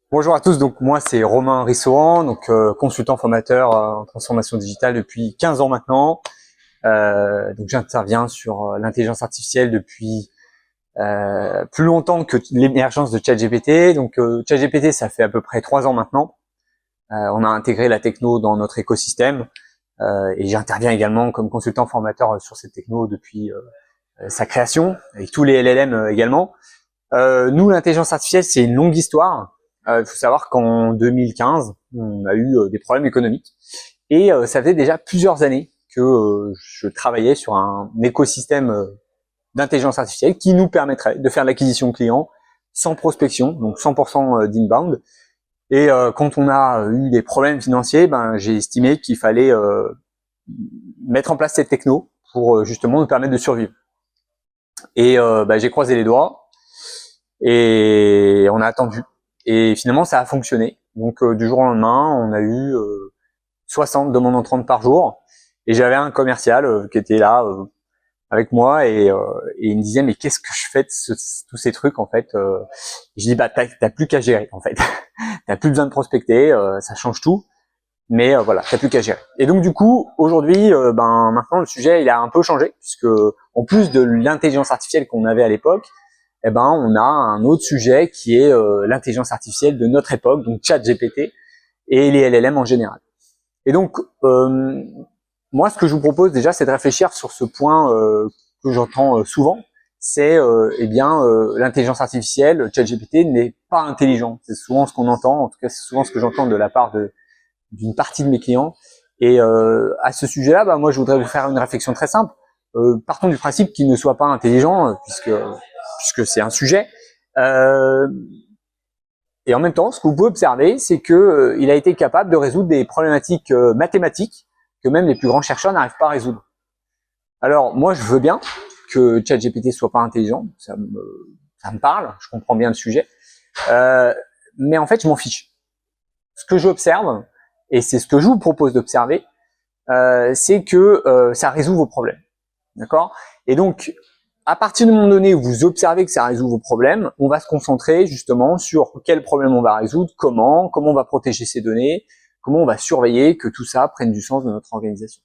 Bonjour à tous, donc moi c'est Romain Rissoran, donc consultant formateur en transformation digitale depuis 15 ans maintenant. Donc j'interviens sur l'intelligence artificielle depuis plus longtemps que l'émergence de ChatGPT. Donc ChatGPT, ça fait à peu près 3 ans maintenant. On a intégré la techno dans notre écosystème et j'interviens également comme consultant formateur sur cette techno depuis sa création, avec tous les LLM également. Nous, l'intelligence artificielle, c'est une longue histoire. Il faut savoir qu'en 2015, on a eu des problèmes économiques et ça faisait déjà plusieurs années que je travaillais sur un écosystème d'intelligence artificielle qui nous permettrait de faire l'acquisition client sans prospection, donc 100% d'inbound. Et quand on a eu des problèmes financiers, j'ai estimé qu'il fallait mettre en place cette techno pour justement nous permettre de survivre. Et j'ai croisé les doigts et on a attendu. Et finalement, ça a fonctionné. Donc, du jour au lendemain, on a eu 60 demandes entrantes par jour. Et j'avais un commercial qui était là avec moi et il me disait mais qu'est-ce que je fais de tous ces trucs en fait. Je dis t'as plus qu'à gérer en fait. T'as plus besoin de prospecter, ça change tout. Mais voilà, t'as plus qu'à gérer. Et donc du coup, aujourd'hui, maintenant le sujet il a un peu changé puisque en plus de l'intelligence artificielle qu'on avait à l'époque, on a un autre sujet qui est l'intelligence artificielle de notre époque, donc ChatGPT et les LLM en général. Et donc, moi, ce que je vous propose déjà, c'est de réfléchir sur ce point que j'entends souvent, c'est l'intelligence artificielle, ChatGPT n'est pas intelligent. C'est souvent ce qu'on entend, en tout cas c'est souvent ce que j'entends de la part d'une partie de mes clients. Et à ce sujet-là, moi, je voudrais vous faire une réflexion très simple. Partons du principe qu'il ne soit pas intelligent, puisque c'est un sujet. Et en même temps, ce que vous pouvez observer, c'est que il a été capable de résoudre des problématiques mathématiques que même les plus grands chercheurs n'arrivent pas à résoudre. Alors, moi, je veux bien que ChatGPT soit pas intelligent, ça me parle, je comprends bien le sujet, mais en fait, je m'en fiche. Ce que j'observe, et c'est ce que je vous propose d'observer, c'est que ça résout vos problèmes. D'accord? Et donc, à partir du moment donné où vous observez que ça résout vos problèmes, on va se concentrer justement sur quel problème on va résoudre, comment on va protéger ces données, comment on va surveiller que tout ça prenne du sens dans notre organisation.